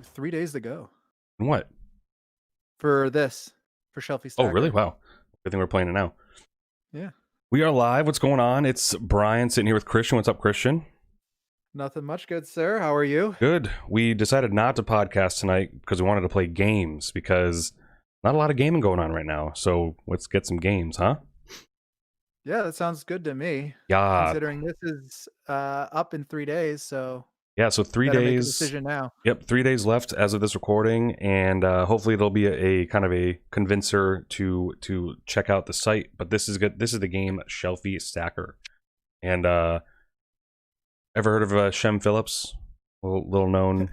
3 days to go And what? for this, for Shelfie Oh, really? Stacker. Wow. Good thing we're playing it now. Yeah. We are live. What's going on? It's Brian sitting here with Christian. What's up, Christian? Nothing much, good sir. How are you? Good. We decided not to podcast tonight because we wanted to play games because not a lot of gaming going on right now. So let's get some games, huh? Yeah, that sounds good to me. Yeah. Considering this is up in 3 days, so Yeah, so three better make a days. decision now. Yep, 3 days left as of this recording, and hopefully it'll be a kind of a convincer to check out the site. But this is good. This is the game Shelfie Stacker, and ever heard of Shem Phillips, little known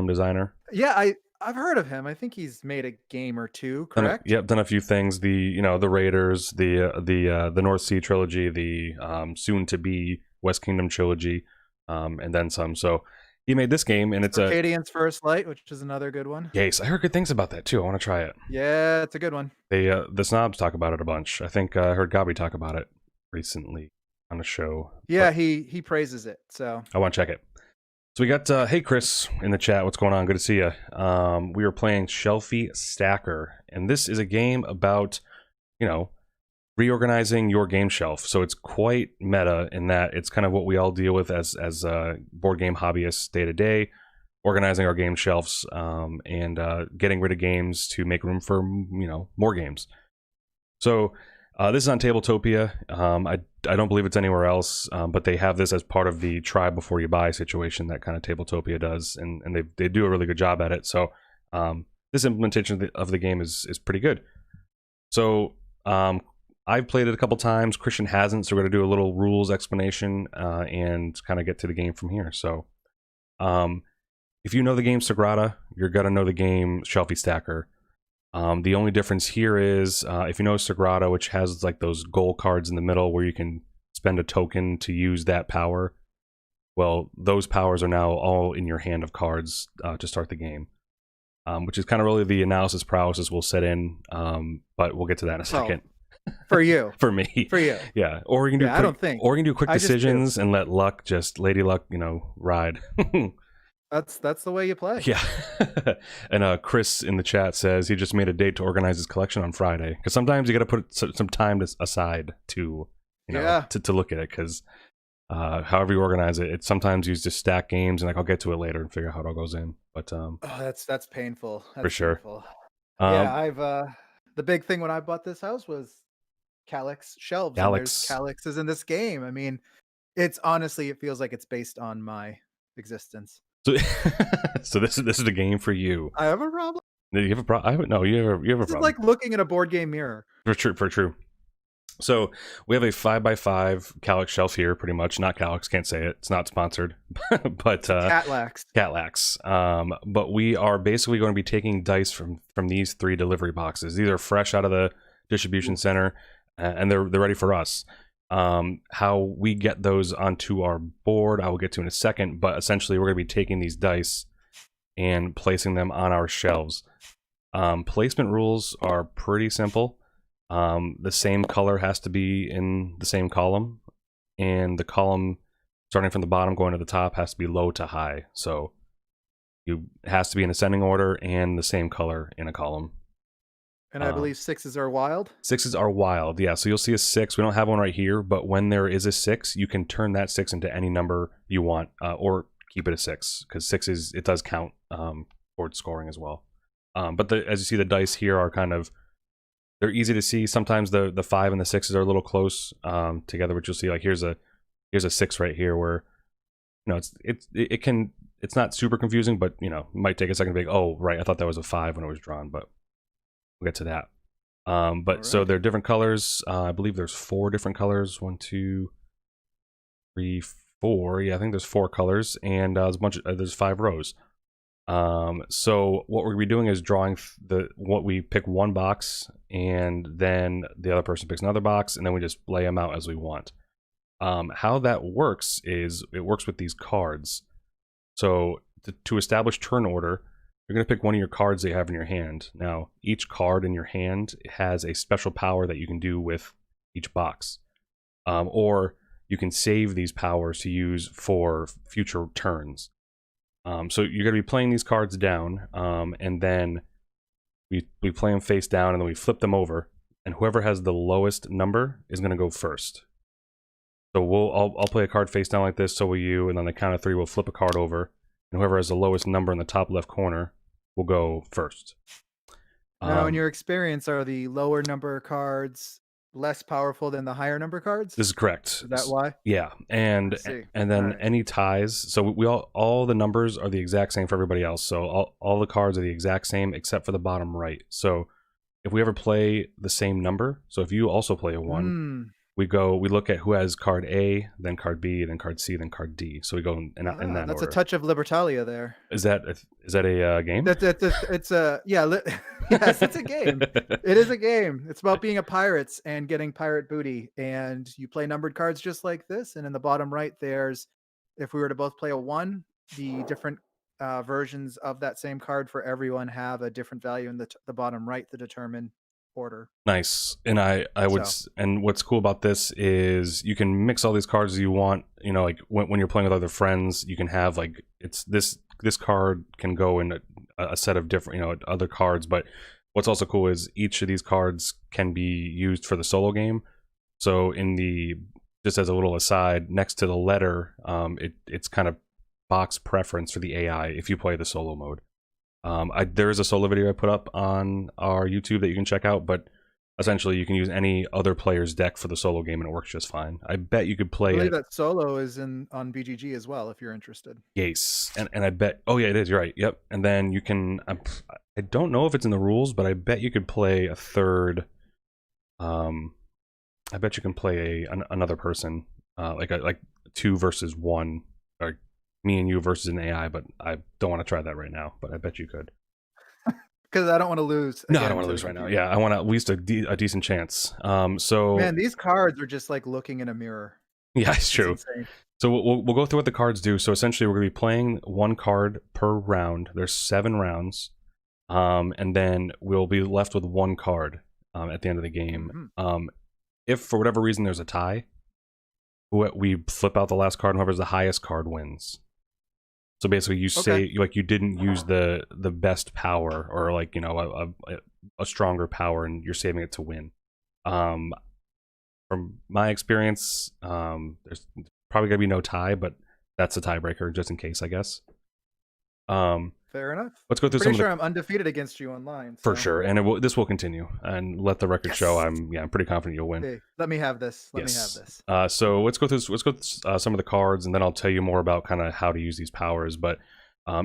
designer? Yeah, I've heard of him. I think he's made a game or two, Done correct? yep, done a few things. The Raiders, the North Sea trilogy, the soon to be West Kingdom trilogy, and then some. So he made this game, and it's a Circadian's First Light, which is another good one. Yes, I heard good things about that too. I want to try it. Yeah, it's a good one. They the snobs talk about it a bunch. I think I heard Gabi talk about it recently on a show. Yeah, But he praises it. So I want to check it. So we got hey Chris in the chat. What's going on? Good to see you. We are playing Shelfie Stacker, and this is a game about reorganizing your game shelf. So it's quite meta in that it's kind of what we all deal with as board game hobbyists day to day, organizing our game shelves and getting rid of games to make room for more games. So this is on Tabletopia. I don't believe it's anywhere else, but they have this as part of the try before you buy situation that kind of Tabletopia does, and they do a really good job at it. So this implementation of the game is pretty good. So I've played it a couple times. Christian hasn't, so we're going to do a little rules explanation and kind of get to the game from here. So if you know the game Sagrada, you're going to know the game Shelfie Stacker. The only difference here is if you know Sagrada, which has like those goal cards in the middle where you can spend a token to use that power, well, those powers are now all in your hand of cards to start the game, which is kind of really the analysis paralysis will set in, but we'll get to that in a second. for you. For me. For you. Yeah. Or you can do I don't think. or you can do quick I just decisions and let luck Lady Luck, ride. That's the way you play. Yeah. And Chris in the chat says he just made a date to organize his collection on Friday. Because sometimes you got to put some time aside to, to look at it. Because however you organize it, it's sometimes you just stack games and like I'll get to it later and figure out how it all goes in. But that's painful. That's for sure. Painful. Yeah, I've the big thing when I bought this house was Calyx shelves. Calyx. And there's Calyxes in this game. I mean, it's honestly, it feels like it's based on my existence. So, so this is the game for you. I have a problem. You have a problem? No, you have a problem. It's like looking in a board game mirror. For true. So we have a 5x5 Calyx shelf here, pretty much. Not Calyx, can't say it. It's not sponsored, but Catlax. But we are basically going to be taking dice from these 3 delivery boxes. These are fresh out of the distribution center, and they're ready for us. How we get those onto our board, I will get to in a second. But essentially, we're going to be taking these dice and placing them on our shelves. Placement rules are pretty simple. The same color has to be in the same column, and the column starting from the bottom going to the top has to be low to high. So it has to be in ascending order and the same color in a column. And I believe 6s are wild. 6s are wild, yeah. So you'll see a 6. We don't have one right here, but when there is a 6, you can turn that 6 into any number you want, or keep it a 6, because 6 it does count towards scoring as well. But as you see, the dice here are they're easy to see. Sometimes the 5 and the 6s are a little close together, which you'll see. Like here's a 6 right here, where it's not super confusing, but it might take a second to be like, oh right, I thought that was a 5 when it was drawn, but we'll get to that. But so they're different colors. I believe there's 4 different colors. 1, 2, 3, 4. Yeah, I think there's 4 colors, and there's 5 rows. So what we're gonna be doing is drawing we pick one box, and then the other person picks another box, and then we just lay them out as we want. How that works is it works with these cards. So to establish turn order, you're going to pick one of your cards that you have in your hand. Now, each card in your hand has a special power that you can do with each box. Or you can save these powers to use for future turns. So you're going to be playing these cards down, and then we play them face down, and then we flip them over, and whoever has the lowest number is going to go first. So I'll play a card face down like this, so will you, and on the count of 3, we'll flip a card over, and whoever has the lowest number in the top left corner will go first. Now, in your experience, are the lower number cards less powerful than the higher number cards? This is correct. Is that why? Yeah, and then any ties. So we all the numbers are the exact same for everybody else. So all the cards are the exact same except for the bottom right. So if we ever play the same number, so if you also play a 1, we look at who has card A, then card B, then card C, then card D. So we go in that order. That's a touch of Libertalia there. Is that a game? It's a yes, it's a game. It is a game. It's about being a pirate and getting pirate booty, and you play numbered cards just like this. And in the bottom right, there's, if we were to both play a 1, the different versions of that same card for everyone have a different value in the bottom right to determine order. Nice. And I would and what's cool about this is you can mix all these cards as you want. You know, like when you're playing with other friends, you can have like this card can go in a set of different, you know, other cards. But what's also cool is each of these cards can be used for the solo game. So just as a little aside, next to the letter, it's kind of box preference for the AI if you play the solo mode. There is a solo video I put up on our YouTube that you can check out, but essentially you can use any other player's deck for the solo game and it works just fine. I bet you could play it. That solo is on BGG as well if you're interested. Yes, and I bet, oh yeah, it is, you're right, yep. And then you can, I don't know if it's in the rules, but I bet you could play a third, I bet you can play another person, like 2 versus 1, or me and you versus an AI, but I don't want to try that right now, but I bet you could. Because I don't want to lose. No, I don't want to lose right now. Yeah, I want at least a decent chance. So man, these cards are just like looking in a mirror. Yeah, it's true. So we'll go through what the cards do. So essentially, we're going to be playing 1 card per round. There's 7 rounds, and then we'll be left with 1 card at the end of the game. If for whatever reason there's a tie, we flip out the last card, and whoever's the highest card wins. So basically, you say like you didn't use the best power, or like, you know, a stronger power, and you're saving it to win. From my experience, there's probably gonna be no tie, but that's a tiebreaker just in case, I guess. Fair enough. Let's go through some. Pretty sure I'm undefeated against you online. For sure, and this will continue. And let the record show, I'm pretty confident you'll win. Okay, let me have this. Let me have this. So let's go through some of the cards, and then I'll tell you more about kind of how to use these powers. But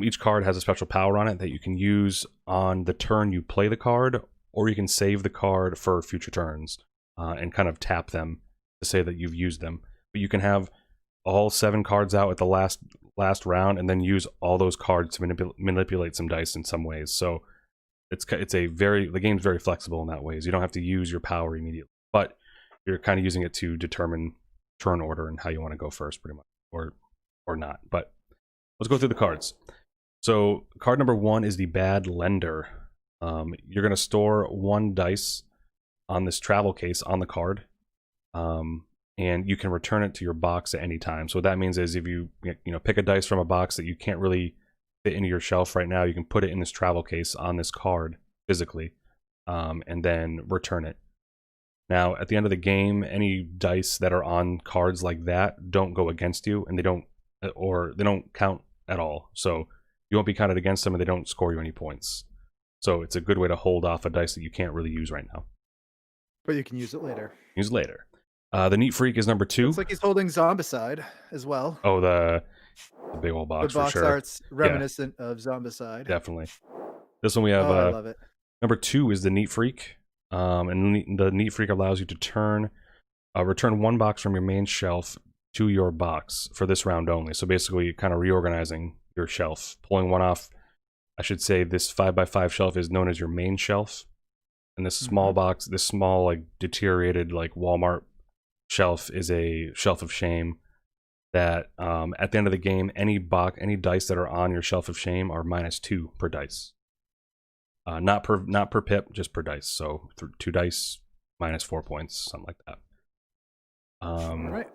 each card has a special power on it that you can use on the turn you play the card, or you can save the card for future turns and kind of tap them to say that you've used them. But you can have all 7 cards out at the last round, and then use all those cards to manipulate some dice in some ways. So the game's very flexible in that ways. You don't have to use your power immediately, but you're kind of using it to determine turn order and how you want to go first, pretty much, or not. But let's go through the cards. So card number 1 is the Bad Lender. You're going to store 1 dice on this travel case on the card. And you can return it to your box at any time. So what that means is if you pick a dice from a box that you can't really fit into your shelf right now, you can put it in this travel case on this card physically, and then return it. Now, at the end of the game, any dice that are on cards like that don't go against you, and they don't count at all. So you won't be counted against them, and they don't score you any points. So it's a good way to hold off a dice that you can't really use right now. But you can use it later. Use it later. The Neat Freak is number 2. Looks like he's holding Zombicide as well. Oh, the big old box, the box for sure. art's reminiscent of Zombicide. Definitely. This one we have. I love it. Number 2 is the Neat Freak, and the Neat Freak allows you to return 1 box from your main shelf to your box for this round only. So basically, kind of reorganizing your shelf, pulling 1 off. I should say this 5x5 shelf is known as your main shelf, and this small box, this small like deteriorated like Walmart shelf is a shelf of shame. That at the end of the game, any dice that are on your shelf of shame are -2 per dice. Not per pip, just per dice. So 2 dice, -4 points, something like that. All right.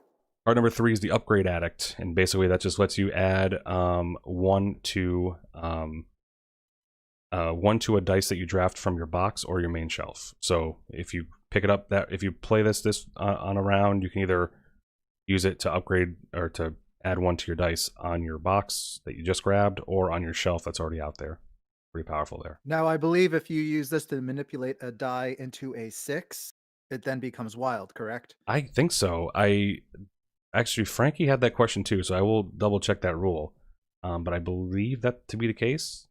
Card number 3 is the Upgrade Addict, and basically that just lets you add one to a dice that you draft from your box or your main shelf. So if you pick it up, if you play this on a round, you can either use it to upgrade or to add one to your dice on your box that you just grabbed or on your shelf that's already out there. Pretty powerful there. Now, I believe if you use this to manipulate a die into a 6, it then becomes wild, correct? I think so. Actually, Frankie had that question too, so I will double check that rule. But I believe that to be the case.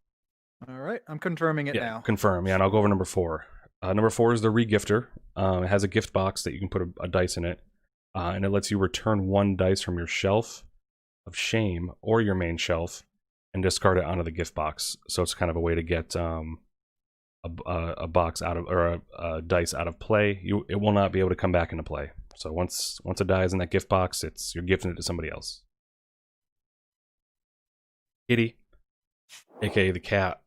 All right, I'm confirming it now. Confirm. Yeah, and I'll go over number 4. Number 4 is the regifter. It has a gift box that you can put a dice in it, and it lets you return one dice from your shelf of shame or your main shelf and discard it onto the gift box. So it's kind of a way to get a box out of, or a dice out of play. It will not be able to come back into play. So once a die is in that gift box, you're gifting it to somebody else. Kitty, aka the cat.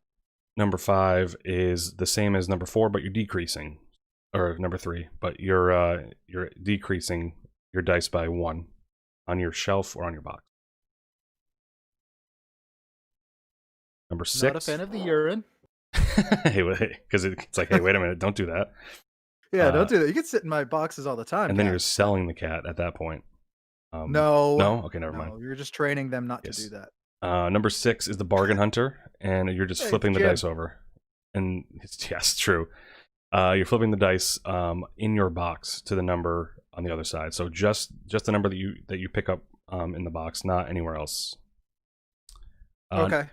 Number 5 is the same as number 4, but you're decreasing, or number 3, but you're decreasing your dice by 1 on your shelf or on your box. Number 6. Not a fan of the urine. Hey, because it's like, hey, wait a minute, don't do that. Yeah, don't do that. You can sit in my boxes all the time. And then you're selling the cat at that point. No. Okay, never mind. You're just training them not to do that. Number 6 is the bargain hunter, and you're just flipping the dice over. And yes, true. You're flipping the dice in your box to the number on the other side. So just the number that you pick up in the box, not anywhere else. Okay.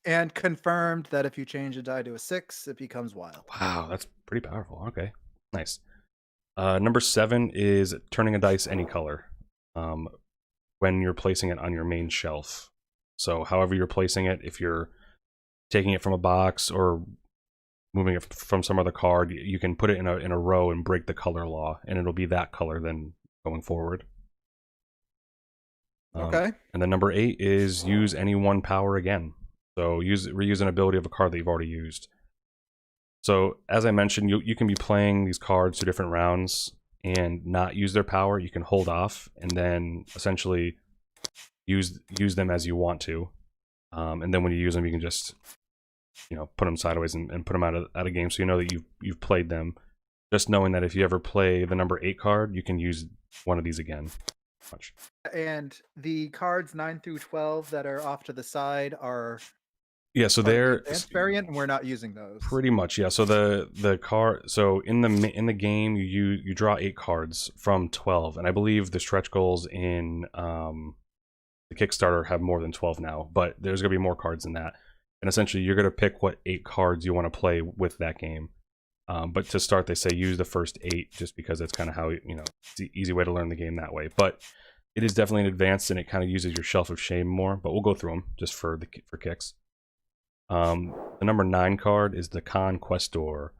And confirmed that if you change a die to a 6, it becomes wild. Wow, that's pretty powerful. Okay, nice. Number 7 is turning a dice any color when you're placing it on your main shelf. So however you're placing it, if you're taking it from a box or moving it from some other card, you can put it in a row and break the color law, and it'll be that color then going forward. Okay. And then number 8 is use any one power again. So reuse an ability of a card that you've already used. So as I mentioned, you can be playing these cards 2 different rounds and not use their power. You can hold off and then essentially use them as you want to. And then when you use them, you can just put them sideways and put them out of game, so you know that you've played them. Just knowing that if you ever play the number 8 card, you can use one of these again. And the cards 9 through 12 that are off to the side are so they're advanced variant, and we're not using those. Pretty much, yeah. So the card, so in the game you draw 8 cards from 12, and I believe the stretch goals in the Kickstarter have more than 12 now, but there's gonna be more cards than that. And essentially, you're gonna pick what 8 cards you want to play with that game. But to start, they say use the first 8, just because that's kind of how it's the easy way to learn the game that way. But it is definitely an advanced, and it kind of uses your Shelf of Shame more. But we'll go through them just for kicks. The number 9 card is the Conquestor,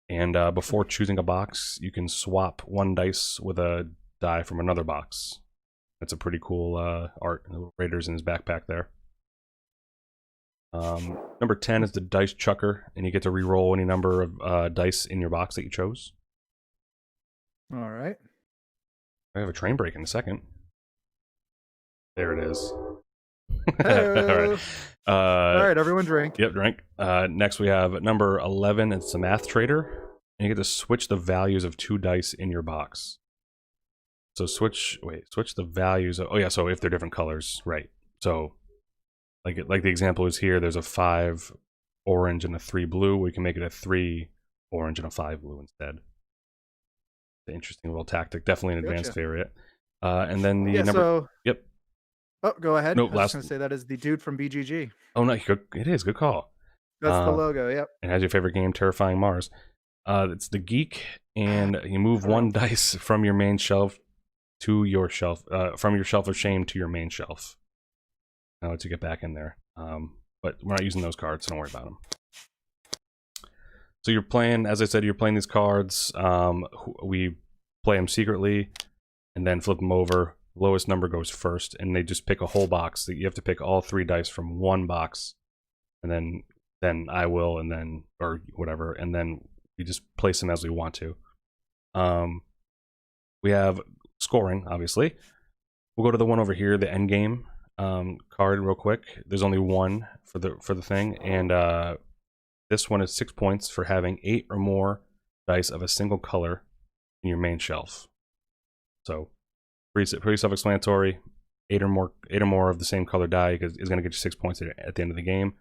and before choosing a box, you can swap one dice with a die from another box. That's a pretty cool art. The little raiders in his backpack there. Number 10 is the Dice Chucker, and you get to re-roll any number of dice in your box that you chose. All right. I have a train break in a second. There it is. All right, everyone drink. Yep, drink. Next we have number 11. It's the Math Trader, and you get to switch the values of 2 dice in your box. So switch the values of, so if they're different colors, right. So like the example is here, there's a 5 orange and a 3 blue. We can make it a 3 orange and a 5 blue instead. The interesting little tactic, definitely an advanced favorite. And then the number. Yep. Oh, go ahead. Nope, I was going to say that is the dude from BGG. Oh no, it is. Good call. That's the logo. Yep. And has your favorite game, Terrifying Mars. It's the Geek, and you move one dice from your main shelf to your shelf, from your Shelf of Shame to your main shelf. Now to get back in there. But we're not using those cards, so don't worry about them. So you're playing, as I said, you're playing these cards. We play them secretly and then flip them over. Lowest number goes first, and they just pick a whole box. You have to pick all 3 dice from one box, and then I will, and then, or whatever, and then we just place them as we want to. We have scoring, obviously. We'll go to the one over here, the end game card, real quick. There's only one for the thing, and this one is 6 points for having 8 or more dice of a single color in your main shelf. So pretty self-explanatory. 8 or more of the same color die is going to get you 6 points at the end of the game.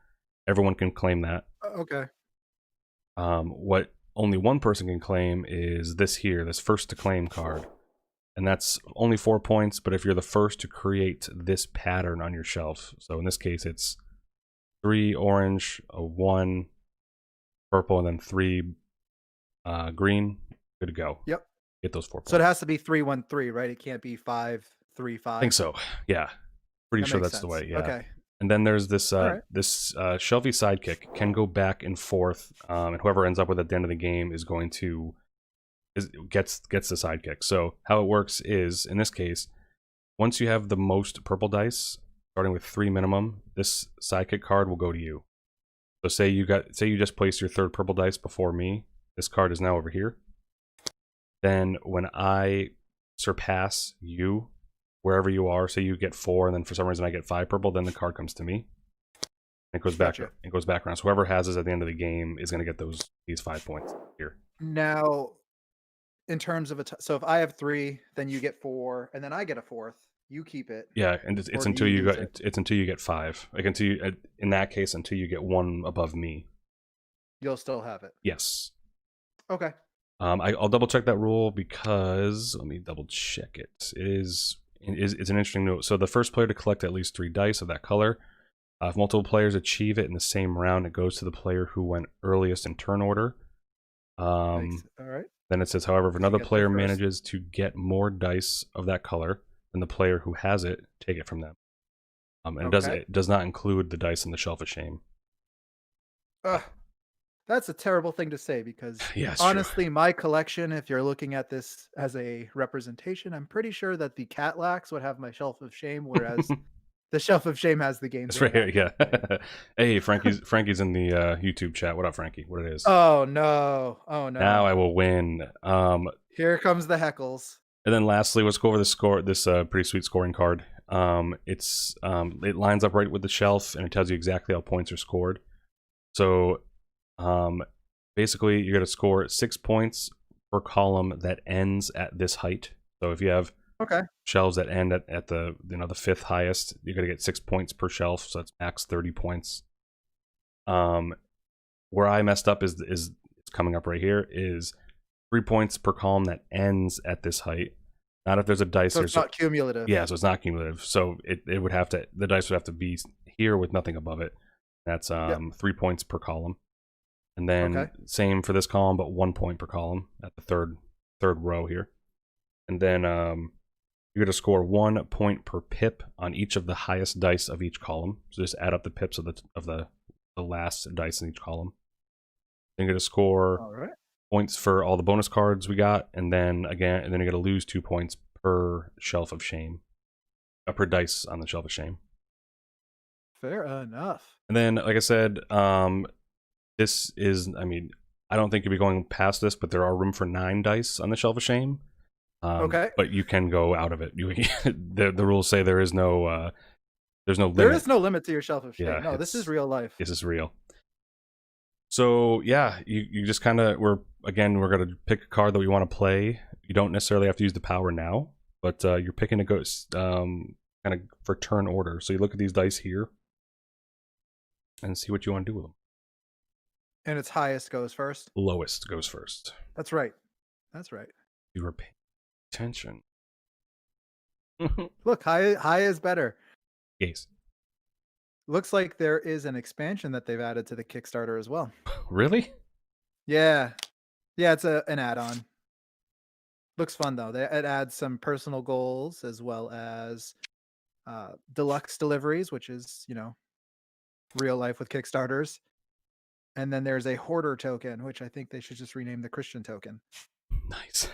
Everyone can claim that. Okay. What only one person can claim is this here, this first to claim card. And that's only 4 points, but if you're the first to create this pattern on your shelf, so in this case it's 3 orange, a 1 purple, and then 3 green, good to go. Yep. Get those 4 points. So it has to be 3-1-3, right? It can't be 5-3-5. I think so. Yeah. Pretty sure that's the way. Yeah. Okay. And then there's this right. this Shelfie sidekick can go back and forth, and whoever ends up with at the end of the game is going to gets the sidekick. So how it works is, in this case, once you have the most purple dice, starting with 3 minimum, this sidekick card will go to you. So say you just placed your 3rd purple dice before me. This card is now over here. Then when I surpass you, wherever you are, say you get 4, and then for some reason I get 5 purple, then the card comes to me. It goes back. Gotcha. It goes back around. So whoever has this at the end of the game is going to get these 5 points here. Now, in terms of so if I have 3, then you get 4, and then I get a 4th. You keep it. Yeah, and it's until you get it's until you get 5. Like until you, in that case, until you get 1 above me. You'll still have it. Yes. Okay. I'll double check that rule because let me double check it. It's an interesting note. So the first player to collect at least 3 dice of that color. If multiple players achieve it in the same round, it goes to the player who went earliest in turn order. Nice. All right. Then it says, however, if another player manages to get more dice of that color than the player who has it, take it from them. And it does not include the dice in the Shelf of Shame. That's a terrible thing to say because yeah, honestly, my collection, if you're looking at this as a representation, I'm pretty sure that the Catlax would have my Shelf of Shame, whereas the Shelf of Shame has the games. That's right here, yeah. Hey, Frankie's in the YouTube chat. What up, Frankie? What it is? Oh no! Oh no! Now I will win. Here comes the heckles. And then lastly, let's go over the score. This pretty sweet scoring card. It lines up right with the shelf, and it tells you exactly how points are scored. So, basically, you're gonna score 6 points per column that ends at this height. So if you have shelves that end at the the 5th highest, you're gonna get 6 points per shelf. So that's max 30 points. Where I messed up is it's coming up right here is 3 points per column that ends at this height. Not if there's a dice. So it's not cumulative. Yeah, so it's not cumulative. So it would have to, the dice would have to be here with nothing above it. That's 3 points per column. And then same for this column, but 1 point per column at the third row here. And then you're gonna score 1 point per pip on each of the highest dice of each column. So just add up the pips of the last dice in each column. Then you're gonna score points for all the bonus cards we got, and then you're gonna lose 2 points per Shelf of Shame, per dice on the Shelf of Shame. Fair enough. And then, like I said, this is, I mean, I don't think you'll be going past this, but there are room for 9 dice on the Shelf of Shame. But you can go out of it. The rules say there is no there's no limit. There is no limit to your Shelf of Shame. Yeah, no, this is real life. This is real. So yeah, you just kind of, we're gonna pick a card that we want to play. You don't necessarily have to use the power now, but you're picking a ghost kind of for turn order. So you look at these dice here and see what you want to do with them. And its highest goes first. Lowest goes first. That's right. That's right. You were paying attention. Look, high is better. Yes. Looks like there is an expansion that they've added to the Kickstarter as well. Really? Yeah. Yeah, it's an add-on. Looks fun, though. It adds some personal goals as well as deluxe deliveries, which is, real life with Kickstarters. And then there's a hoarder token, which I think they should just rename the Christian token. Nice.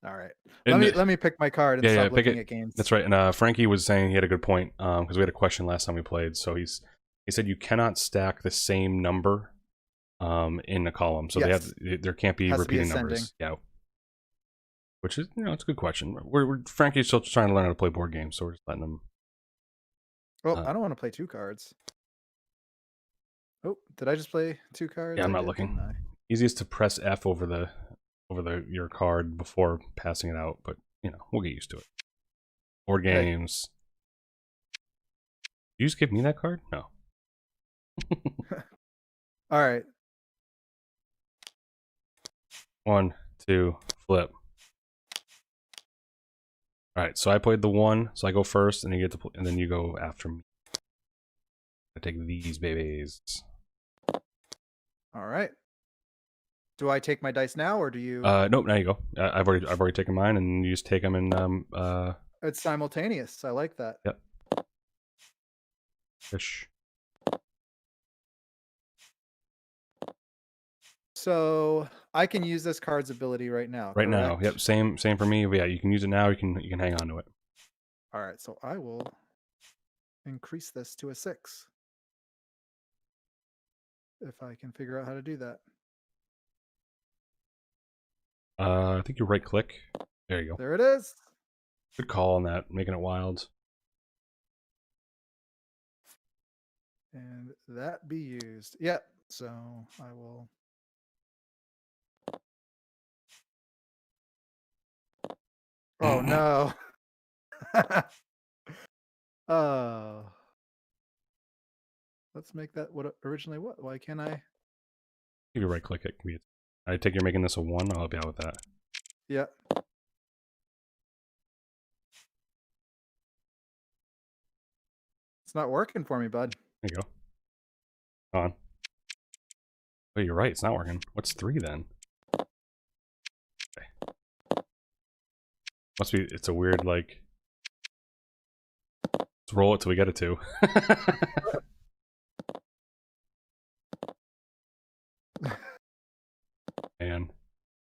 All right. Let me pick my card and stop looking at games. That's right. And Frankie was saying, he had a good point, because we had a question last time we played. So he said you cannot stack the same number in a column. So there can't be repeating numbers. Yeah. which is, it's a good question. We're Frankie's still trying to learn how to play board games, so we're just letting him. Oh, I don't want to play 2 cards. Oh, did I just play 2 cards? Yeah, I'm I not did, looking. didn't I? Easiest to press F over your card before passing it out, but we'll get used to it. Board Hey. games. Did you just give me that card? No. All right. 1, 2, flip. All right, so I played the 1, so I go first, and you get to and then you go after me. I take these babies. All right. Do I take my dice now, or do you? Nope. Now you go. I've already taken mine, and you just take them and It's simultaneous. I like that. Yep. Fish. So I can use this card's ability right now. Right now, correct? yep. Same for me. But yeah, you can use it now. You can hang on to it. All right. So I will increase this to a 6 if I can figure out how to do that. I think you right click. There you go. There it is. Good call on that, making it wild. And that be used. Yep. So I will. Oh no. Oh. Let's make that what originally what? Why can't I? If you right click it, can be. I take you're making this a 1. I'll help you out with that. Yeah. It's not working for me, bud. There you go. Come on. Oh, you're right. It's not working. What's 3 then? Okay. Must be. It's a weird like. Let's roll it till we get it to. And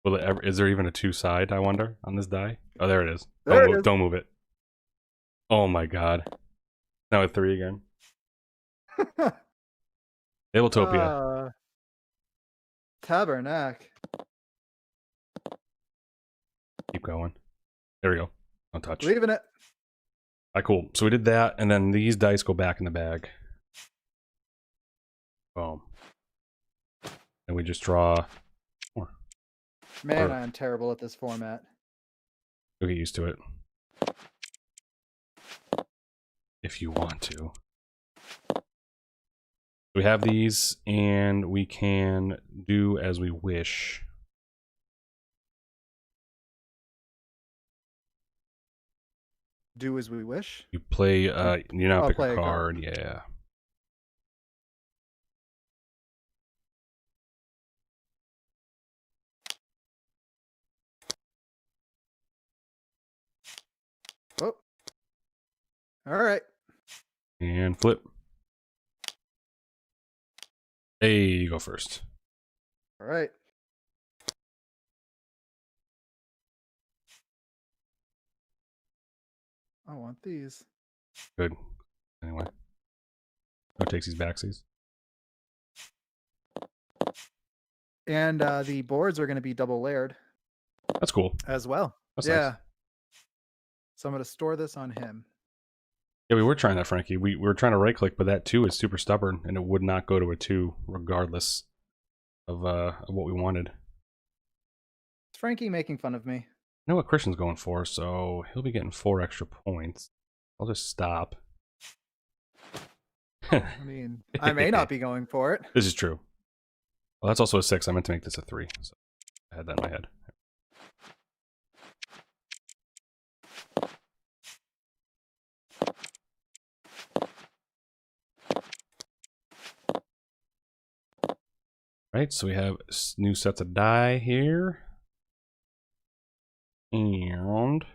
will it ever? Is there even a 2 side? I wonder on this die. Oh, there it is. Don't move it. Oh my god. Now at 3 again. Tabletopia. Tabernac. Keep going. There we go. Don't touch. Leaving it. Alright, cool. So we did that, and then these dice go back in the bag. Boom. And we just draw more. Man, I am terrible at this format. You'll get used to it. If you want to. We have these, and we can do as we wish. Do as we wish. You play, you now pick play a a card, card. yeah. Oh. All right. And flip. Hey, you go first. All right. I want these. Good. Anyway. No takesies, backsies. And the boards are going to be double layered. That's cool. As well. That's yeah. nice. So I'm going to store this on him. Yeah, we were trying that, Frankie. We were trying to right click, but that 2 is super stubborn, and it would not go to a 2 regardless of what we wanted. Is Frankie making fun of me? I know what Christian's going for, so he'll be getting 4 extra points. I'll just stop. I mean, I may not be going for it. This is true. Well, that's also a 6. I meant to make this a 3, so I had that in my head. Right, so we have new sets of die here. And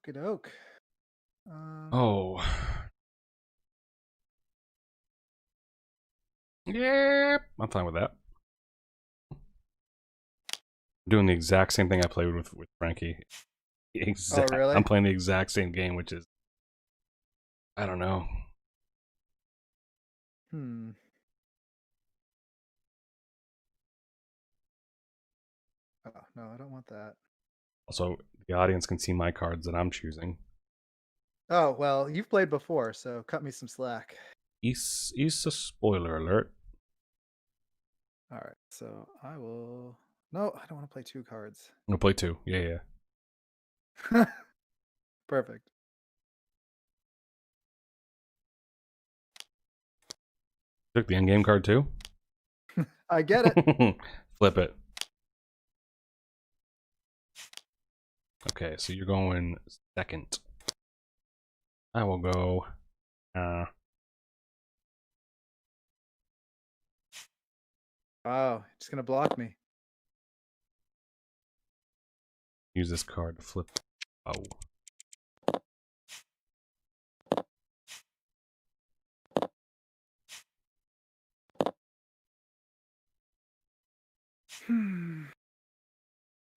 Okey-doke. oh. Yeah, I'm fine with that. I'm doing the exact same thing I played with Frankie. Oh, really? I'm playing the exact same game, which is, I don't know. no, I don't want that. Also, the audience can see my cards that I'm choosing. Oh, well, you've played before, so cut me some slack. Is a spoiler alert. All right, so I will. No, I don't want to play 2 cards. I'm gonna play 2. Yeah. Perfect. Took the end game card too. I get it. Flip it. Okay, so you're going second. I will go. Wow, just gonna block me. Use this card to flip. Oh.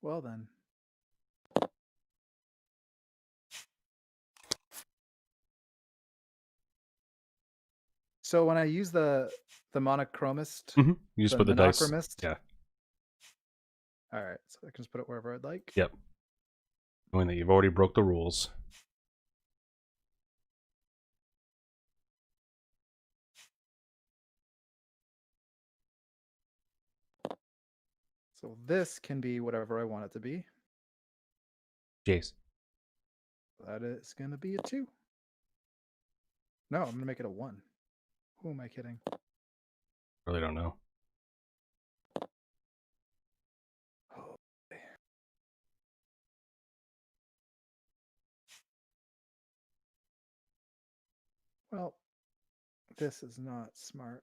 Well then. So when I use the monochromist, You just the put the dice. monochromist. Yeah. All right, so I can just put it wherever I'd like. Yep. Knowing that you've already broke the rules. So this can be whatever I want it to be. Jace. That is gonna be a 2. No, I'm gonna make it a 1. Who am I kidding? Really don't know. Oh. Well, this is not smart.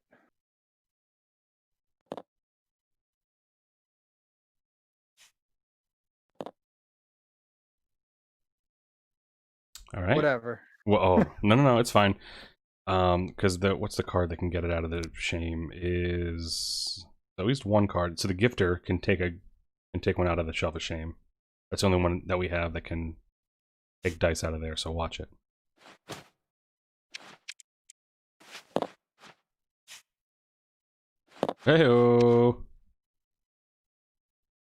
All right. Whatever. Well, oh no, it's fine. Because what's the card that can get it out of the shame is at least one card. So the gifter can take one out of the shelf of shame. That's the only one that we have that can take dice out of there. So watch it. Hey-o.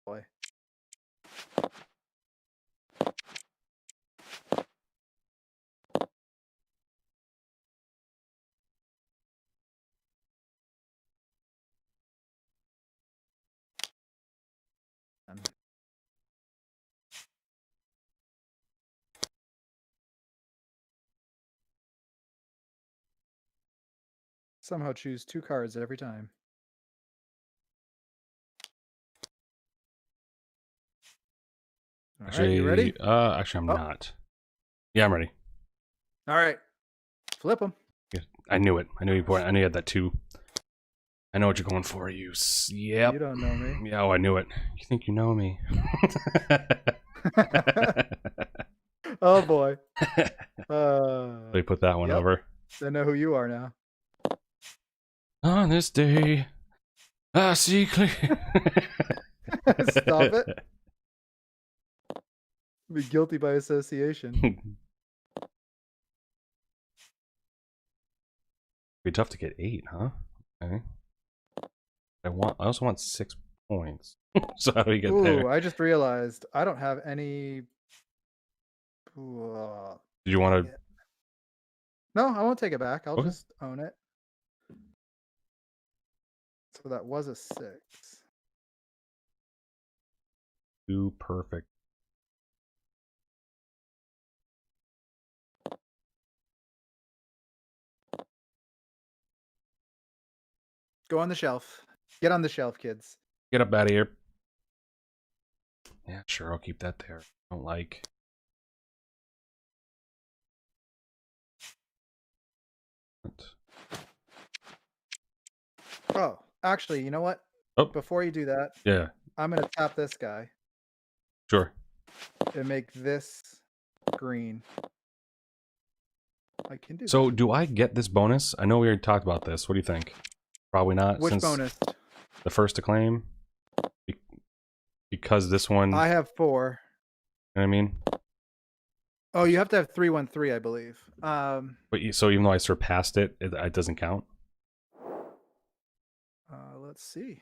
Boy. Somehow choose 2 cards every time. All right, you ready? Actually, I'm not. Yeah, I'm ready. All right, flip them. Yeah, I knew it. I knew you had that 2. I know what you're going for. Yep. You don't know me. Yeah, oh, I knew it. You think you know me? Oh boy. Let me put that one over. I know who you are now. On this day, I see clear. Stop it. Be guilty by association. Be tough to get 8, huh? Okay. I also want 6 points. So how do we get there? I just realized I don't have any. Did you want to? No, I won't take it back. I'll Okay. just own it. So that was a 6. 2 perfect. Go on the shelf. Get on the shelf, kids. Get up out of here. Yeah, sure, I'll keep that there. I don't like. Oh, actually, you know what? Oh. Before you do that, Yeah. I'm going to tap this guy. Sure. And make this green. I can do So, that. do I get this bonus? I know we already talked about this. What do you think? Probably not. Which since bonus? The first to claim? Because this one... I have 4. You know what I mean? Oh, you have to have 313, I believe. But so even though I surpassed it, it doesn't count? Let's see.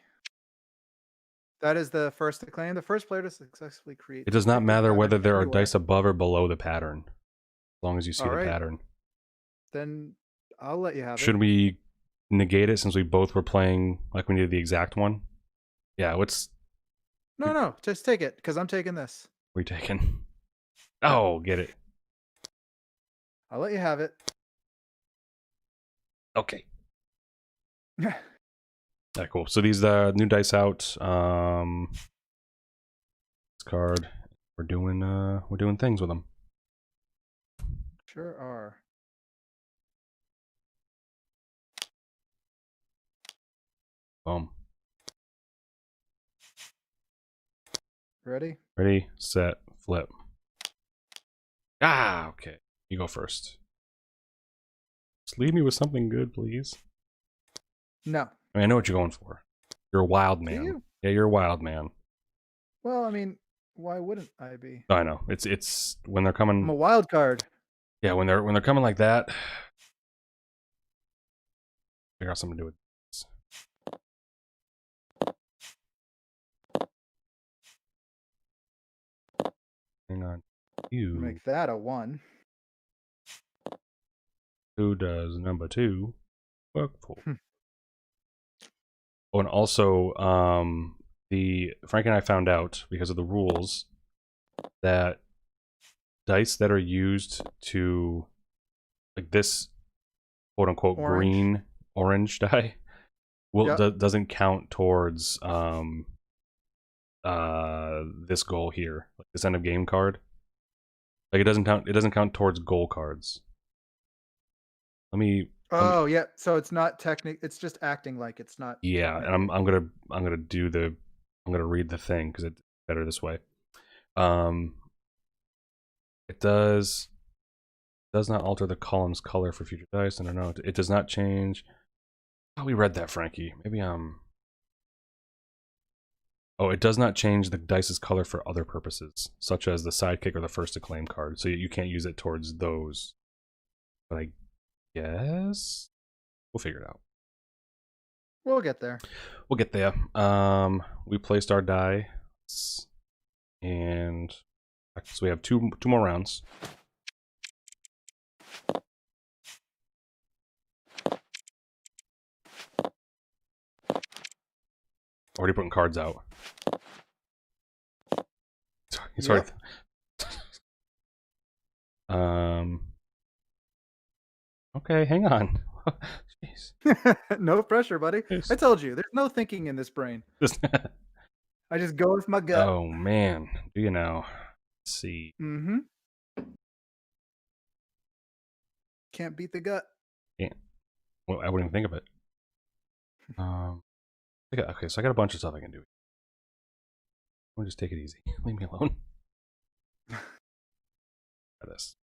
That is the first to claim. The first player to successfully create It the does not predicted matter pattern whether there are anywhere. dice above or below the pattern, as long as you see All the right, pattern. then I'll let you have it. Should we negate it since we both were playing like we needed the exact one? Yeah, what's No, no, just take it because I'm taking this. we taking? Oh, get it. I'll let you have it. Okay. Yeah, cool. So these new dice out. This card. We're doing things with them. Sure are. Boom. Ready? Ready, set, flip. Ah, okay. You go first. Just leave me with something good, please. No. I mean, I know what you're going for. You're a wild Do man. you? Yeah, you're a wild man. Well, I mean, why wouldn't I be? I know. It's when they're I'm coming. a wild card. Yeah, when they're coming like that. Figure out something to do with this. Hang on. You. Make that a 1. Who does number 2 work for? Hmm. Oh, and also, the Frank and I found out because of the rules that dice that are used to like this quote unquote Orange. green orange die Yep. doesn't count towards this goal here, like this end of game card. Like it doesn't count towards goal cards. Let me Oh, yeah. So it's not it's just acting like it's not yeah, and technically. I'm gonna read the thing because it's better this way. It does not alter the column's color for future dice. I don't know. It does not change. Oh, we read that, Frankie. Maybe oh, it does not change the dice's color for other purposes, such as the sidekick or the first to claim card. So you can't use it towards those. But I guess we'll figure it out. We'll get there. We'll get there. We placed our die, and so we have two more rounds. Already putting cards out. Sorry. Yep. Okay, hang on. Jeez. No pressure, buddy. I told you, there's no thinking in this brain. I just go with my gut. Oh man, do you know? Let's see. Mm-hmm. Can't beat the gut. Yeah. Well, I wouldn't even think of it. Okay, so I got a bunch of stuff I can do. I'm gonna just take it easy. Leave me alone. Try this.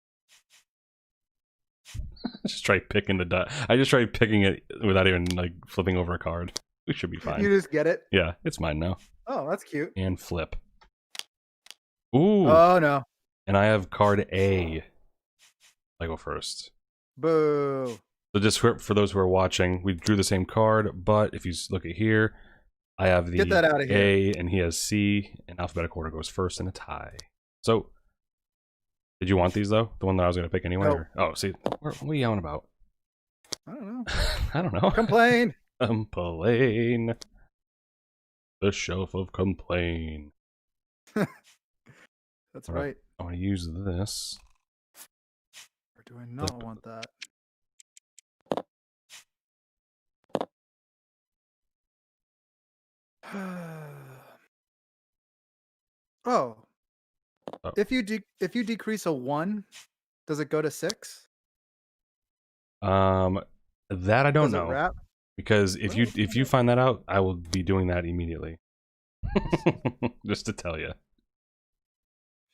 Just try picking the die. I just tried picking it without even like flipping over a card. We should be fine. You just get it? Yeah, it's mine now. Oh, that's cute. And flip. Ooh. Oh, no. And I have card A. I go first. Boo. So just for those who are watching, we drew the same card, but if you look at here, I have the Get that out of here. A and he has C, and alphabetical order goes first in a tie. So, did you want these though? The one that I was going to pick anyway? No. Or, oh, see, what are you yelling about? I don't know. I don't know. Complain. Complain. The shelf of complain. That's right. I want to use this. Or do I not want that? Oh. If you decrease a 1, does it go to 6? That I don't Does it know. wrap? Because if you find that out, I will be doing that immediately. Just to tell you.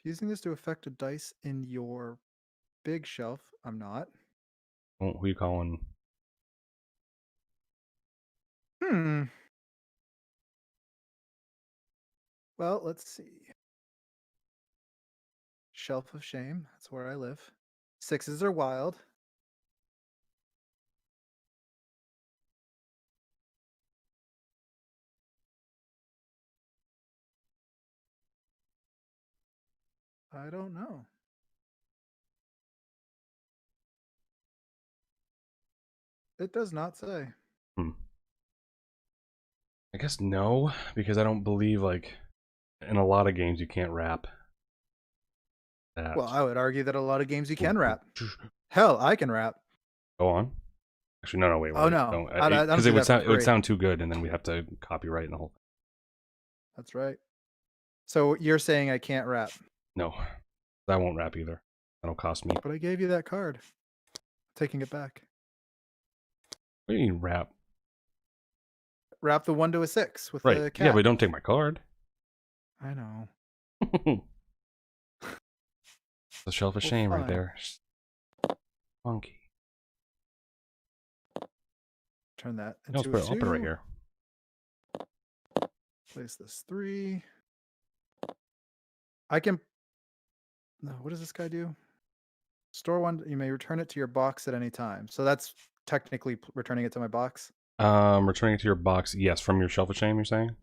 Using this to affect a dice in your big shelf. I'm not. Who are you calling? Well, let's see. Shelf of Shame. That's where I live. 6s are wild. I don't know. It does not say. Hmm. I guess no, because I don't believe like in a lot of games you can't wrap Well, that. I would argue that a lot of games you Ooh, can ooh. rap. Hell, I can rap. Go on. Actually, no, wait, Oh wait, no, don't, I don't because it do would that for sound free. too good, and then we have to copyright and the whole. That's right. So you're saying I can't rap, No, I won't rap either. That'll cost me. but I gave you that card. Taking it back. What do you mean rap? Wrap the 1 to a 6 with Right? the Yeah, cat. but don't take my card. I know. The shelf of Well, shame right fine. there. Funky. Turn that No, let's into a put it. I'll put it right 2. here. Place this 3. I can. No, what does this guy do? Store one. You may return it to your box at any time. So that's technically returning it to my box. Returning it to your box. Yes, from your shelf of shame. You're saying?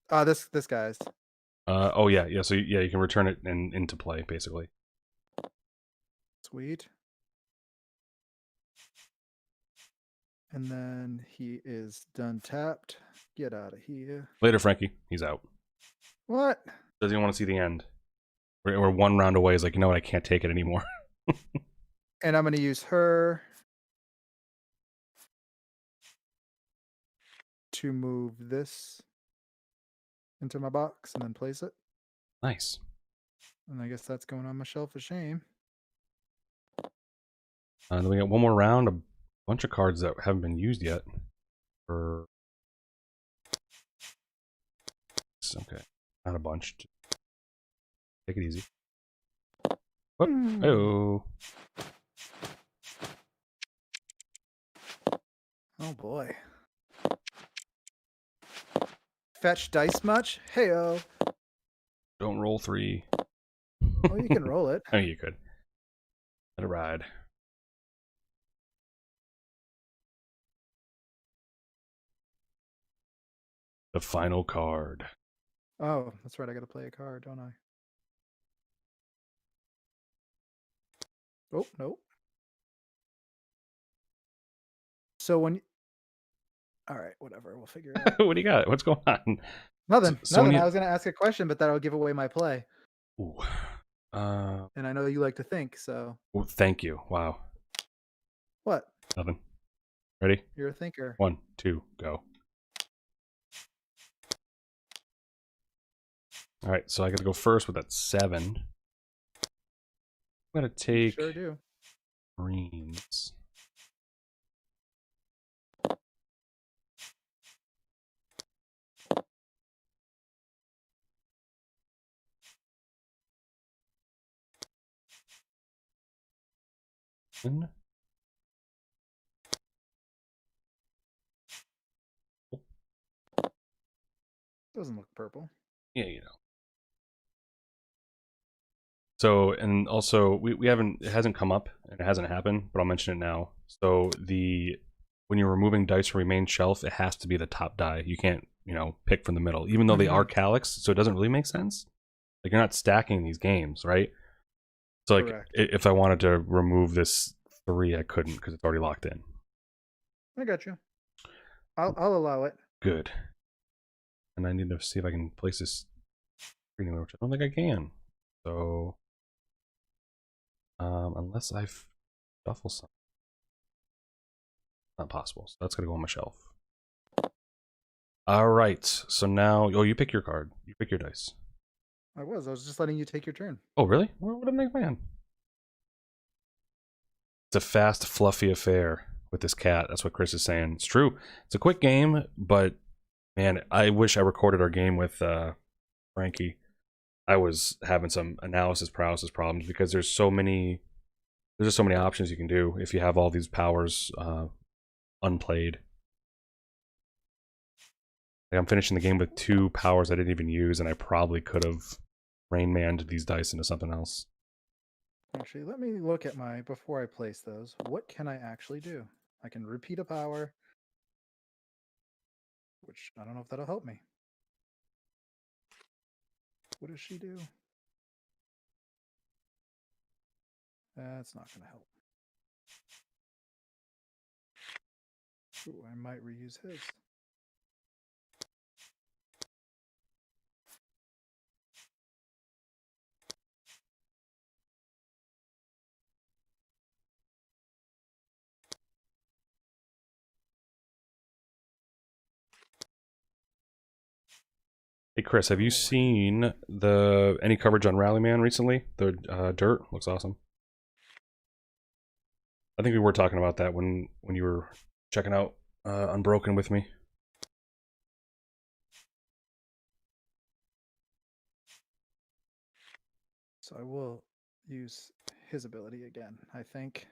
This guy's. Oh yeah, yeah. So yeah, you can return it into play basically. Sweet. And then he is done tapped. Get out of here. Later, Frankie. He's out. What? Doesn't even want to see the end. We're one round away. He's like, you know what? I can't take it anymore. And I'm going to use her to move this into my box and then place it. Nice. And I guess that's going on my shelf of shame. Then we got one more round. A bunch of cards that haven't been used yet. Okay, not a bunch. Take it easy. Oh. Oh boy. Fetch dice much? Heyo. Don't roll 3. Oh, you can roll it. Oh, you could. Let it ride. The final card. Oh, that's right. I got to play a card, don't I? Oh, nope. So when. All right, whatever. We'll figure it out. What do you got? What's going on? Nothing. So Nothing. when I was going to ask a question, but that'll give away my play. Ooh. And I know you like to think, so. Oh, thank you. Wow. What? Nothing. Ready? You're a thinker. 1, 2, go. All right, so I got to go first with that 7. I'm gonna take Sure do. greens. And Doesn't look purple. yeah, you know. So, and also we haven't, it hasn't come up and it hasn't happened, but I'll mention it now. So when you're removing dice from your main shelf, it has to be the top die. You can't, pick from the middle, even though they are calyx, so it doesn't really make sense. Like you're not stacking these games, right? So like Correct. if I wanted to remove this 3, I couldn't because it's already locked in. I got you. I'll allow it. Good. And I need to see if I can place this anywhere, which I don't think I can. So unless I shuffle something. Not possible. So that's gonna go on my shelf. All right. So now, you pick your card. You pick your dice. I was just letting you take your turn. Oh, really? What a nice man. It's a fast, fluffy affair with this cat. That's what Chris is saying. It's true. It's a quick game, but man, I wish I recorded our game with Frankie. I was having some analysis paralysis problems because there's just so many options you can do if you have all these powers unplayed. Like I'm finishing the game with 2 powers I didn't even use, and I probably could have Rain Manned these dice into something else. Actually, let me look at before I place those. What can I actually do? I can repeat a power, which I don't know if that'll help me. What does she do? That's not going to help. Ooh, I might reuse his. Hey Chris, have you Oh. seen any coverage on Rallyman recently? The dirt looks awesome. I think we were talking about that when you were checking out Unbroken with me. So I will use his ability again, I think.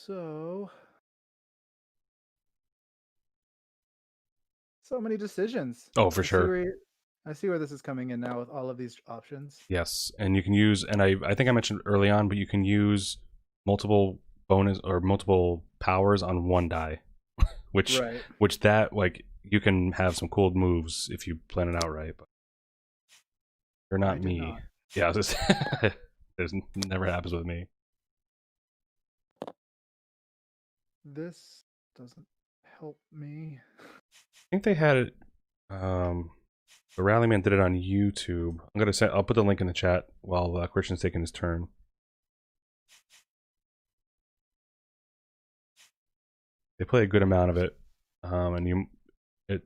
So many decisions. Oh, for sure. I see where this is coming in now with all of these options. Yes, and you can use, and I think I mentioned early on, but you can use multiple bonus or multiple powers on one die, which Right. that like you can have some cool moves if you plan it out right. But you're not me. Not. Yeah, there's never happens with me. This doesn't help me. I think they had it. The Rallyman did it on YouTube. I'll put the link in the chat while Christian's taking his turn. They play a good amount of it, and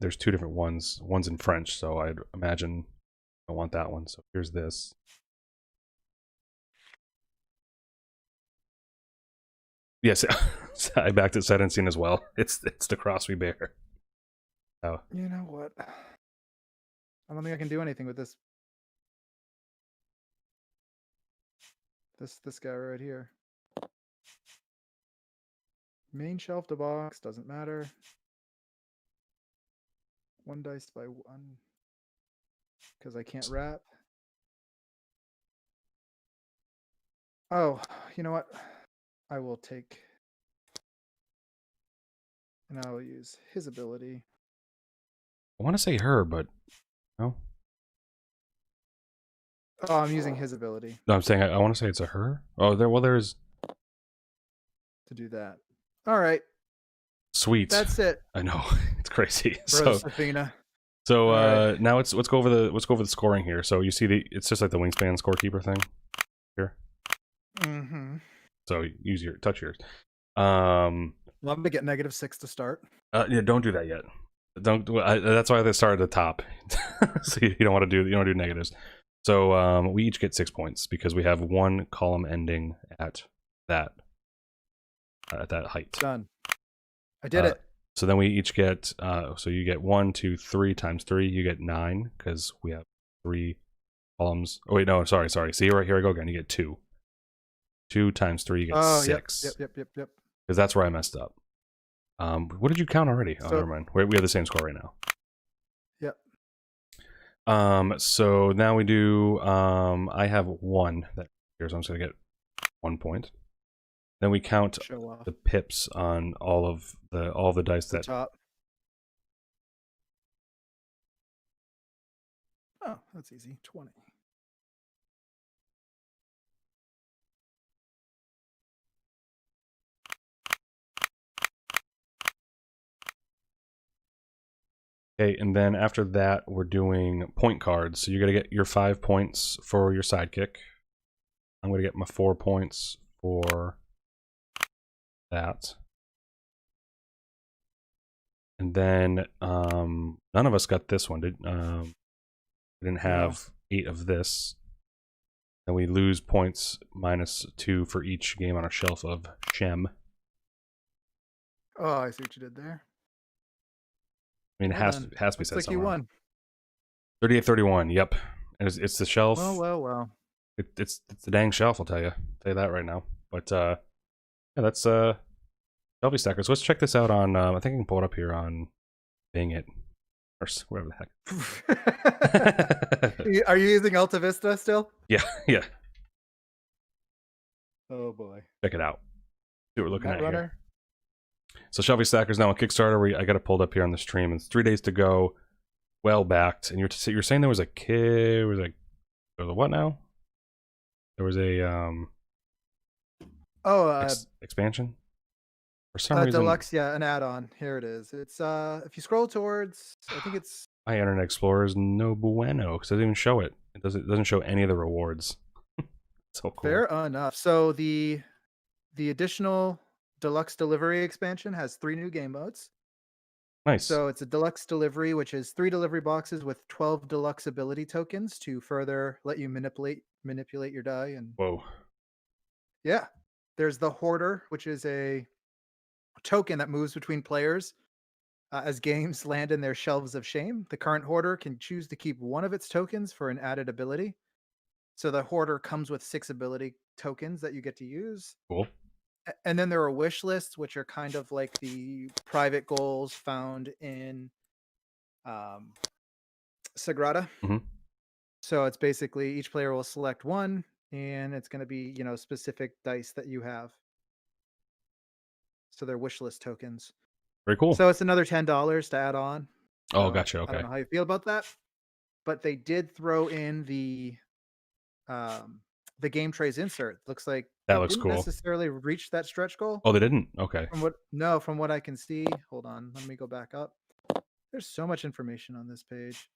there's two different ones. One's in French, so I'd imagine I want that one. So here's this. Yes, I backed at Sentencing as well. It's the cross we bear. Oh. You know what? I don't think I can do anything with this. This guy right here. Main shelf to box, doesn't matter. One dice by one. Because I can't wrap. Oh, you know what? I will take... And I will use his ability. I want to say her, but no. Oh, I'm using his ability. No, I'm saying I want to say it's a her. Oh, there's... To do that. All right. Sweet. That's it. I know. It's crazy. Athena. So right. now let's go over the scoring here. So you see it's just like the wingspan scorekeeper thing here. Mm-hmm. So touch yours. Well, I'm gonna get -6 to start. Yeah, don't do that yet. That's why they start at the top. So you don't want to do negatives. So we each get 6 points because we have one column ending at that height. Done. I did it. So then we each get, so you get 1, 2, 3 times 3, you get 9, because we have 3 columns. Oh wait, no, sorry. See, here I go again, you get 2. 2 times 3, you get 6. Yep. Because that's where I messed up. What did you count already? Oh, never mind. We have the same score right now. Yep. So now we do, I have 1. Here's, I'm just going to get 1 point. Then we count the pips on all of the dice that top. Oh, that's easy. 20. Okay, and then after that, we're doing point cards. So you're gonna get your 5 points for your sidekick. I'm gonna get my 4 points for that. And then none of us got this one. We didn't have 8 of this. And we lose points -2 for each game on our shelf of Shem. Oh, I see what you did there. I mean, it has to be said like somewhere. You won. 38-31. Yep, and it's the shelf. Well. It's the dang shelf. I'll tell you that right now. But yeah, that's Shelfie Stackers. Let's check this out on. I think I can pull it up here on Bing It or whatever the heck. Are you using Alta Vista still? Yeah. Oh boy. Check it out. See what we're looking at Runner. So Shelfie Stacker's now on Kickstarter. I got it pulled up here on the stream. It's 3 days to go. Well backed. And you're saying there was a kid. There was a what now? There was a expansion. For some reason, deluxe, yeah, an add-on. Here it is. It's if you scroll towards, I think it's my Internet Explorer is no bueno because it doesn't even show it. It doesn't show any of the rewards. So cool. Fair enough. So the additional deluxe delivery expansion has 3 new game modes. Nice. So it's a deluxe delivery, which is 3 delivery boxes with 12 deluxe ability tokens to further let you manipulate your die. And whoa. Yeah, there's the Hoarder, which is a token that moves between players as games land in their shelves of shame. The current Hoarder can choose to keep one of its tokens for an added ability. So the Hoarder comes with 6 ability tokens that you get to use. Cool. And then there are wish lists, which are kind of like the private goals found in Sagrada. Mm-hmm. So it's basically each player will select one, and it's going to be, specific dice that you have. So they're wish list tokens. Very cool. So it's another $10 to add on. Oh, So gotcha. Okay. I don't know how you feel about that, but they did throw in the game trays insert. Looks like that they looks didn't cool. necessarily reach that stretch goal. Oh, they didn't? Okay. From what I can see, hold on, let me go back up. There's so much information on this page.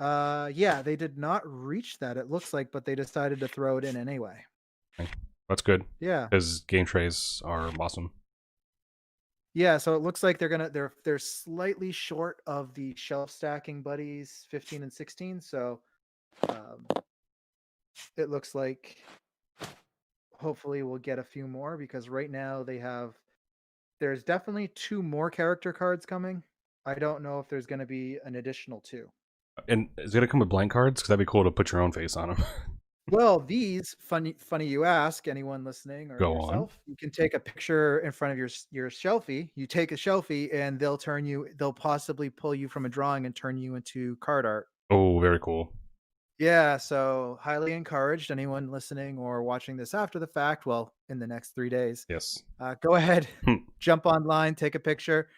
Yeah, they did not reach that, it looks like, but they decided to throw it in anyway. Okay. That's good. Yeah. Because game trays are awesome. Yeah, so it looks like they're slightly short of the shelf stacking buddies 15 and 16, so it looks like hopefully we'll get a few more, because right now there's definitely 2 more character cards coming. I don't know if there's going to be an additional 2. And is it going to come with blank cards? Because that'd be cool to put your own face on them. Well, these funny you ask, anyone listening or Go yourself, you can take a picture in front of your Shelfie. You take a Shelfie, and they'll possibly pull you from a drawing and turn you into card art. Oh, very cool. Yeah, so highly encouraged, anyone listening or watching this after the fact, well, in the next 3 days. Yes. Go ahead, jump online, take a picture.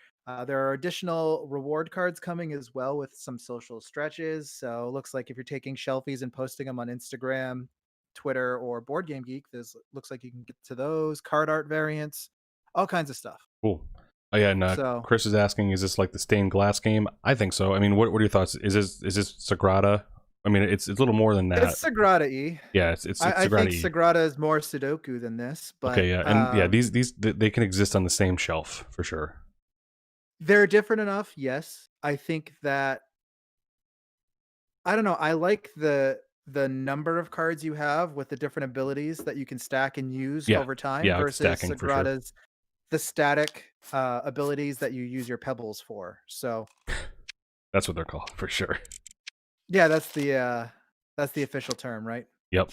There are additional reward cards coming as well with some social stretches. So it looks like if you're taking Shelfies and posting them on Instagram, Twitter, or Board Game Geek, looks like you can get to those card art variants, all kinds of stuff. Cool. Oh yeah, and Chris is asking, is this like the stained glass game? I think so. I mean, what are your thoughts? Is this Sagrada? I mean, it's a little more than that. It's Sagrada-y. Yeah, it's Sagrada-y. I think Sagrada is more Sudoku than this. But, okay, yeah, and yeah, these they can exist on the same shelf for sure. They're different enough, yes. I think that I don't know. I like the number of cards you have with the different abilities that you can stack and use over time versus Sagrada's the static abilities that you use your pebbles for. So that's what they're called for sure. Yeah, that's the official term, right? Yep.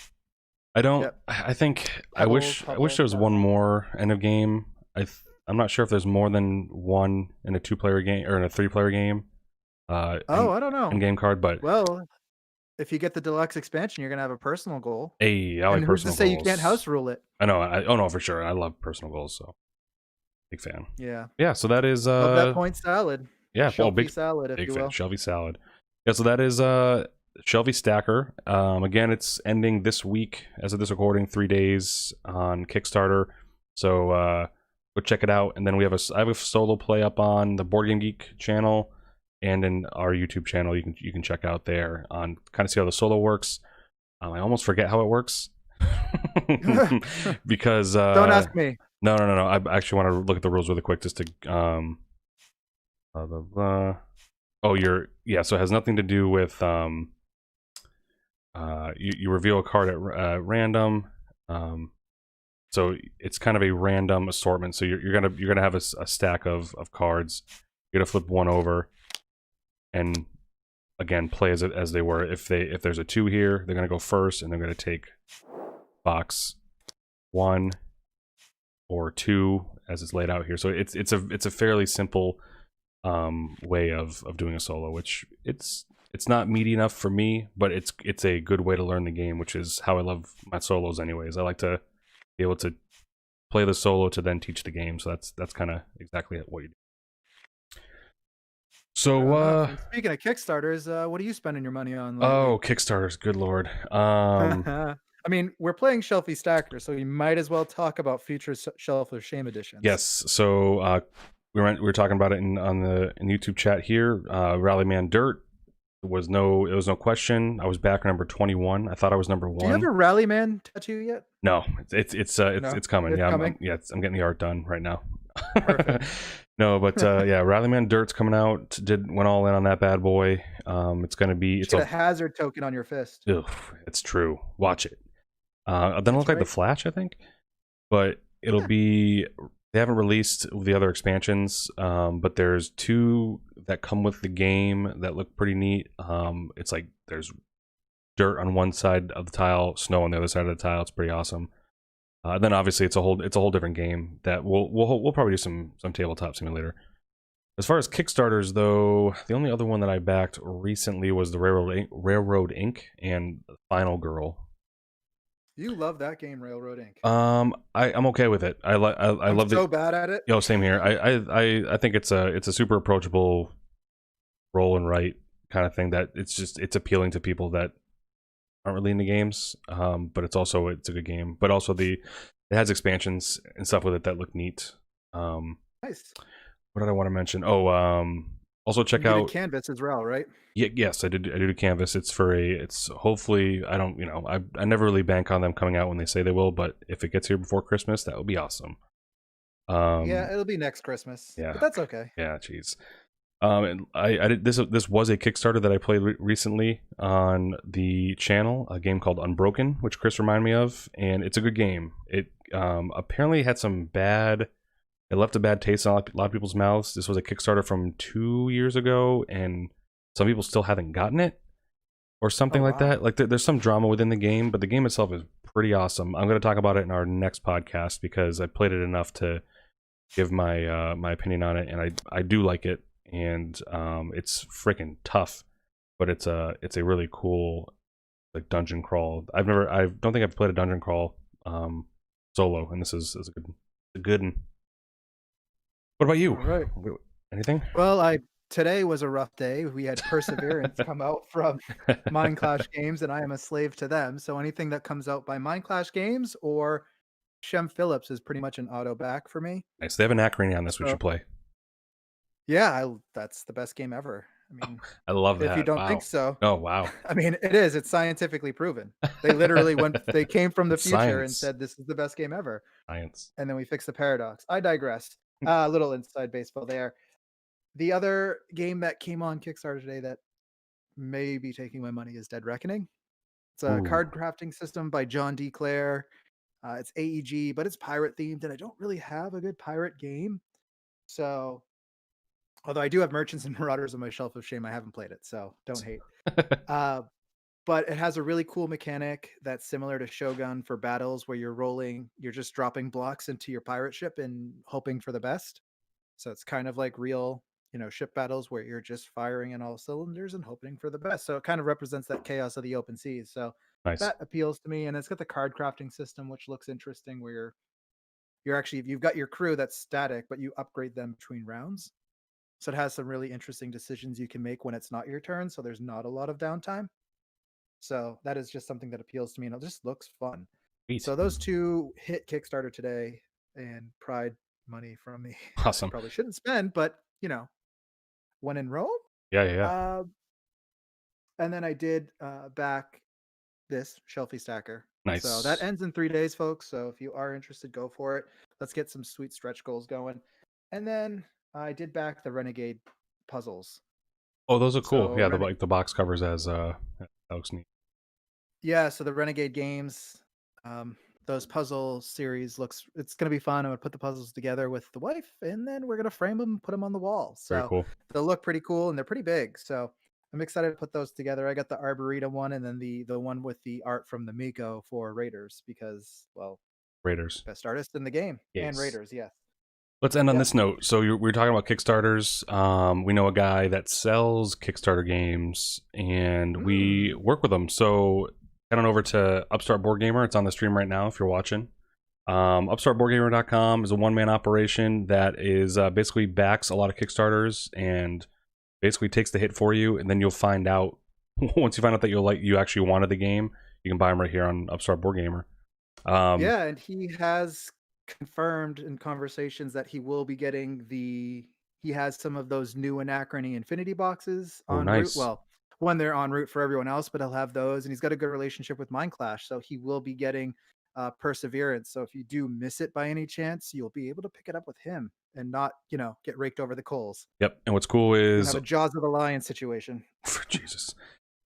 I think I wish there was one more end of game. I'm not sure if there's more than one in a 2-player game or in a 3-player game. I don't know. In game card, but well, if you get the deluxe expansion, you're gonna have a personal goal. Hey, I like personal goals. Who's to say you can't house rule it? I know. Oh no, for sure. I love personal goals, so big fan. Yeah. Yeah. So that is love that point salad. Yeah. Shelfie salad, if big you fan. will. Shelfie salad. Yeah. So that is Shelfie Stacker. Again, it's ending this week as of this recording. 3 days on Kickstarter. So go check it out. And then I have a solo play up on the Board Game Geek channel and in our YouTube channel. You can check out there on kind of see how the solo works. I almost forget how it works because don't ask me. No. I actually want to look at the rules really quick just to Oh, so it has nothing to do with you reveal a card at random. So it's kind of a random assortment. So you're gonna have a stack of cards. You're gonna flip one over, and again play as they were. If there's a 2 here, they're gonna go first, and they're gonna take box 1 or 2 as it's laid out here. So it's a fairly simple way of doing a solo, which it's not meaty enough for me, but it's a good way to learn the game, which is how I love my solos anyways. I like to be able to play the solo to then teach the game. So that's kind of exactly what you do. So, Fair enough. And speaking of Kickstarters, what are you spending your money on lately? oh, Kickstarters, good lord. I mean, we're playing Shelfie Stacker, so we might as well talk about future Shelf of Shame editions. Yes. So we were talking about it on the YouTube chat here. Rallyman Dirt was it was no question. I was back number 21. I thought I was number 1. Do you have a Rallyman tattoo yet? No, No? it's coming. It's Yeah, coming? I'm getting the art done right now. Perfect. No, but yeah, Rallyman Dirt's coming out. Went all in on that bad boy. It's gonna be Get a hazard token on your fist. Ugh, it's true. Watch it. Then That's look like right. the Flash, I think, but it'll be. They haven't released the other expansions, but there's 2 that come with the game that look pretty neat. It's like there's dirt on one side of the tile, snow on the other side of the tile. It's pretty awesome. Then obviously it's a whole different game that we'll probably do some tabletop simulator. As far as Kickstarters though, the only other one that I backed recently was the Railroad Inc. and Final Girl. You love that game, Railroad Inc. I'm okay with it. I love so bad at it. Yo, same here. I think it's a super approachable roll and write kind of thing that it's appealing to people that aren't really into games. But it's a good game. But also it has expansions and stuff with it that look neat. Nice. What did I want to mention? Oh, also check you out did Canvas as well, right? Yes, I do Canvas. It's hopefully I never really bank on them coming out when they say they will, but if it gets here before Christmas, that would be awesome. Yeah, it'll be next Christmas. Yeah, but that's okay. Yeah, jeez. And I did this was a Kickstarter that I played recently on the channel, a game called Unbroken, which Chris reminded me of, and it's a good game. It apparently had it left a bad taste in a lot of people's mouths. This was a Kickstarter from 2 years ago, and some people still haven't gotten it, or something like that. Like there's some drama within the game, but the game itself is pretty awesome. I'm going to talk about it in our next podcast because I played it enough to give my my opinion on it, and I do like it, and it's freaking tough, but it's a really cool like dungeon crawl. I don't think I've played a dungeon crawl solo, and this is a good one. What about you? All right. Anything? Well, today was a rough day. We had Perseverance come out from Mind Clash Games, and I am a slave to them. So anything that comes out by Mind Clash Games or Shem Phillips is pretty much an auto back for me. Nice. They have an Acronym on this. We should play. Yeah, that's the best game ever. I mean, I love that. If you don't think so. Oh, wow. I mean, it is. It's scientifically proven. They literally they came from the future Science. and said this is the best game ever. Science. And then we fixed the paradox. I digress. A little inside baseball there. The other game that came on Kickstarter today that may be taking my money is Dead Reckoning. It's a card crafting system by John D. Clare. It's AEG, but it's pirate themed, and I don't really have a good pirate game. So, although I do have Merchants and Marauders on my Shelf of Shame, I haven't played it, so don't hate. But it has a really cool mechanic that's similar to Shogun for battles where you're just dropping blocks into your pirate ship and hoping for the best. So it's kind of like real, ship battles where you're just firing in all cylinders and hoping for the best. So it kind of represents that chaos of the open seas. So nice. That appeals to me. And it's got the card crafting system, which looks interesting, where you've got your crew that's static, but you upgrade them between rounds. So it has some really interesting decisions you can make when it's not your turn. So there's not a lot of downtime. So that is just something that appeals to me, and it just looks fun. Sweet. So those 2 hit Kickstarter today and pried money from me. Awesome. Probably shouldn't spend, but when in Rome. Yeah. And then I did back this Shelfie Stacker. Nice. So that ends in 3 days, folks. So if you are interested, go for it. Let's get some sweet stretch goals going. And then I did back the Renegade puzzles. Oh, those are cool. So Yeah, the box covers as that looks neat. Yeah, so the Renegade games, those puzzle series it's going to be fun. I'm going to put the puzzles together with the wife, and then we're going to frame them and put them on the wall. So very cool. They'll look pretty cool, and they're pretty big. So I'm excited to put those together. I got the Arboretum one, and then the one with the art from the Miko for Raiders, because, well, Raiders. Best artist in the game. Yes. And Raiders, yes. Let's end on this note. So we were talking about Kickstarters. We know a guy that sells Kickstarter games, and we work with him. So head on over to Upstart Board Gamer. It's on the stream right now if you're watching. UpstartBoardGamer.com is a one-man operation that is basically backs a lot of Kickstarters and basically takes the hit for you, and then you'll find out once you find out that you actually wanted the game, you can buy them right here on Upstart Board Gamer. Yeah, and he has confirmed in conversations that he will be getting he has some of those new Anachrony Infinity boxes Oh, en route. nice. Well, when they're en route for everyone else, but he'll have those, and he's got a good relationship with Mindclash, so he will be getting Perseverance. So if you do miss it by any chance, you'll be able to pick it up with him and not, get raked over the coals. Yep. And what's cool You can is have a Jaws of the Lion situation. for Jesus.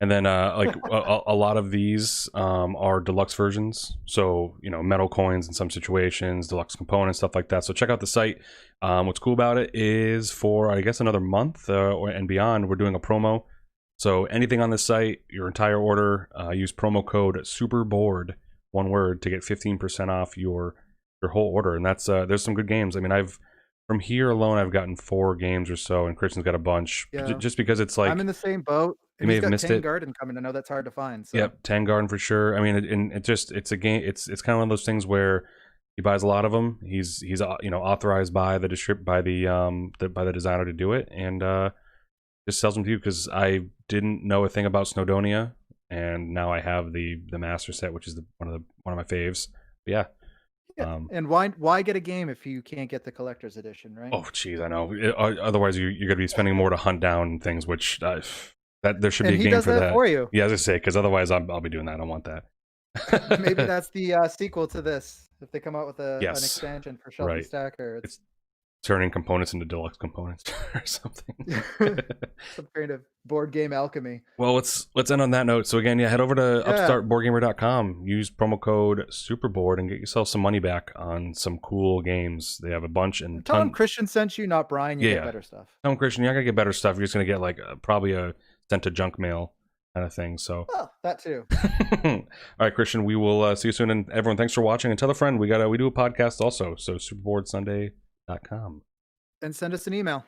And then like a lot of these are deluxe versions. So, metal coins in some situations, deluxe components, stuff like that. So check out the site. What's cool about it is for, I guess, another month and beyond, we're doing a promo. So anything on this site, your entire order, use promo code SUPERBOARD, one word, to get 15% off your whole order. And that's there's some good games. I mean, from here alone, I've gotten 4 games or so, and Christian's got a bunch. Yeah. Just because it's like, I'm in the same boat. you And may he's have got missed Tang it. Garden coming. I know that's hard to find. So Yep, Tangarden for sure. I mean, it's a game. It's kind of one of those things where he buys a lot of them. He's authorized by the by the designer to do it, and just sells them to you because I didn't know a thing about Snowdonia, and now I have the master set, which is one of my faves. But yeah. yeah. And why get a game if you can't get the collector's edition, right? Oh, geez, I know. Otherwise, you're going to be spending more to hunt down things, which that there should be And a he game does for that that. for you. Yeah, as I say, because otherwise I'll be doing that. I don't want that. Maybe that's the sequel to this. If they come out with an Yes, expansion for Shelfie right. Stacker, It's turning components into deluxe components or something. some kind of board game alchemy. Well, let's end on that note. So again, head over to upstartboardgamer.com, use promo code SUPERBOARD, and get yourself some money back on some cool games. They have a bunch and Tell him Christian sent you, not Brian. You get better stuff. Tell him Christian, you're not gonna get better stuff. You're just gonna get like probably a sent to junk mail kind of thing. So that too. All right, Christian, we will see you soon. And everyone, thanks for watching. And tell a friend we do a podcast also. So superboardsunday.com. And send us an email.